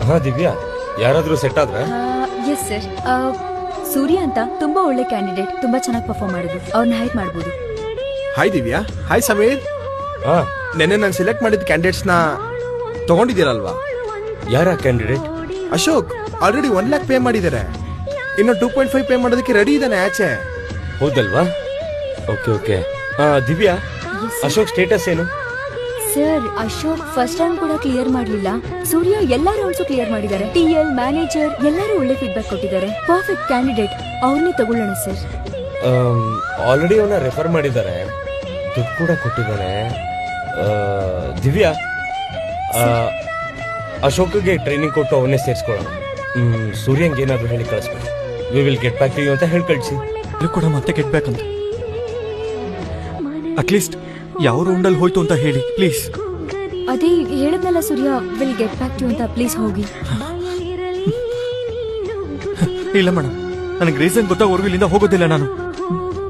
ಹಾ ದಿವ್ಯಾ, ಯಾರಾದ್ರೂ ಸೆಟ್ ಆದ್ರ? ಎಸ್ ಸರ್, ಸೂರ್ಯ ಅಂತ ತುಂಬಾ ಒಳ್ಳೆ ಕ್ಯಾಂಡಿಡೇಟ್, ತುಂಬಾ ಚೆನ್ನಾಗಿ ಪರ್ಫಾರ್ಮ್ ಮಾಡಿದ್ರು, ಅವ್ರನ್ನ ಹೈರ್ ಮಾಡಬಹುದು. ಹಾಯ್ ದಿವ್ಯಾ. ಹಾಯ್ ಸಮೀರ್. ಹಾ, ನೆನ್ನೆ ನಾನು ಸೆಲೆಕ್ಟ್ ಮಾಡಿದ ಕ್ಯಾಂಡಿಡೇಟ್ಸ್ ನ ತಗೊಂಡಿದ್ದೀರಲ್ವಾ? ಯಾರ candidate? Ashok already 1 lakh pay ಮಾಡಿದ್ದಾರೆ, ಇನ್ನು 2.5 ಪೇ ಮಾಡೋದಕ್ಕೆ ರೆಡಿ ಇದ್ದಾನೆ ಆಚೆ. ಹೌದಲ್ವಾ? Okay okay. Divya, Ashok status ಏನು? ಸರ್, ಅಶೋಕ್ ಫಸ್ಟ್ ರೌಂಡ್ ಕೂಡ ಕ್ಲಿಯರ್ ಮಾಡಲಿಲ್ಲ. ಸೂರ್ಯ ಎಲ್ಲಾ ರೌಂಡ್ಸ್ ಕ್ಲಿಯರ್ ಮಾಡಿದ್ದಾರೆ. TL, ಮ್ಯಾನೇಜರ್ ಎಲ್ಲರೂ ಒಳ್ಳೆ ಫೀಡ್ಬ್ಯಾಕ್ ಕೊಟ್ಟಿದ್ದಾರೆ. ಪರ್ಫೆಕ್ಟ್ ಕ್ಯಾಂಡಿಡೇಟ್, ಅವ್ರನ್ನೇ ತಗೊಳ್ಳೋಣ ಸರ್. ಆಲ್ರೆಡಿ ಅವನ್ನ ರೆಫರ್ ಮಾಡಿದ್ದಾರೆ, ದುಡ್ಡು ಕೂಡ ಕೊಟ್ಟಿದ್ದಾನೆ. ದಿವ್ಯಾ, ಅಶೋಕ್ಗೆ ಟ್ರೈನಿಂಗ್ ಕೊಟ್ಟು ಅವನ್ನೇ ಸೇರಿಸ್ಕೊಳ್ಳೋಣ. ಸೂರ್ಯಂಗೆ ಏನಾದ್ರು ಹೇಳಿ ಕಳಿಸ್ಬೇಕು. We will get back to you ಅಂತ ಹೇಳಿ ಕಳಿಸಿ. ಇದು ಕೂಡ ಮತ್ತೆ ಗೆಟ್ ಬ್ಯಾಕ್ ಅಂತ ಅಟ್ಲೀಸ್ಟ್ ಯಾವ ರೌಂಡಲ್ಲಿ ಹೋಯ್ತು ಅಂತ ಹೇಳಿ ಪ್ಲೀಸ್. ಅದೇ ಹೇಳಿದ್ನಲ್ಲ ಸೂರ್ಯ, ವಿಲ್ ಗೆಟ್ ಬ್ಯಾಕ್ ಟು ಅಂತ, ಪ್ಲೀಸ್ ಹೋಗಿ. ಇಲ್ಲ ಮೇಡಮ್, ನನಗೆ ರೀಸನ್ ಗೊತ್ತಾಗೋರ್ಗು ಇಲ್ಲಿಂದ ಹೋಗೋದಿಲ್ಲ ನಾನು.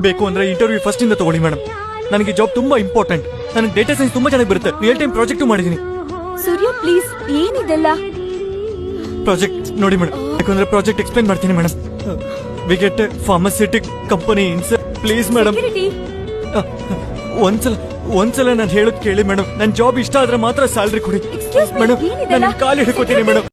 ಬೇಕು ಅಂದ್ರೆ ಇಂಟರ್ವ್ಯೂ ಫಸ್ಟ್ ಇಂದ ತಗೊಳ್ಳಿ ಮೇಡಮ್. ನನಗೆ ಜಾಬ್ ತುಂಬಾ ಇಂಪಾರ್ಟೆಂಟ್. ನನಗೆ ಡೇಟಾ ಸೈನ್ಸ್ ತುಂಬಾ ಚೆನ್ನಾಗಿ ಬರುತ್ತೆ. ರಿಯಲ್ ಟೈಮ್ ಪ್ರಾಜೆಕ್ಟ್ ಮಾಡಿದೀನಿ. ಸೂರ್ಯ ಪ್ಲೀಸ್, ಏನಿದೆಲ್ಲ? ಪ್ರಾಜೆಕ್ಟ್ ನೋಡಿ ಮೇಡಮ್, ಯಾಕಂದ್ರೆ ಪ್ರಾಜೆಕ್ಟ್ ಎಕ್ಸ್ಪ್ಲೈನ್ ಮಾಡ್ತೀನಿ madam. We get pharmaceutic company in sir, please madam. ಒಂದ್ಸಲ ನಾನು ಹೇಳೋದ್ ಕೇಳಿ ಮೇಡಮ್. ನನ್ ಜಾಬ್ ಇಷ್ಟ ಆದ್ರೆ ಮಾತ್ರ ಸ್ಯಾಲ್ರಿ ಕೊಡಿ ಮೇಡಮ್. ನಾನು ಕಾಲು ಹಿಡ್ಕೋತೀನಿ ಮೇಡಮ್.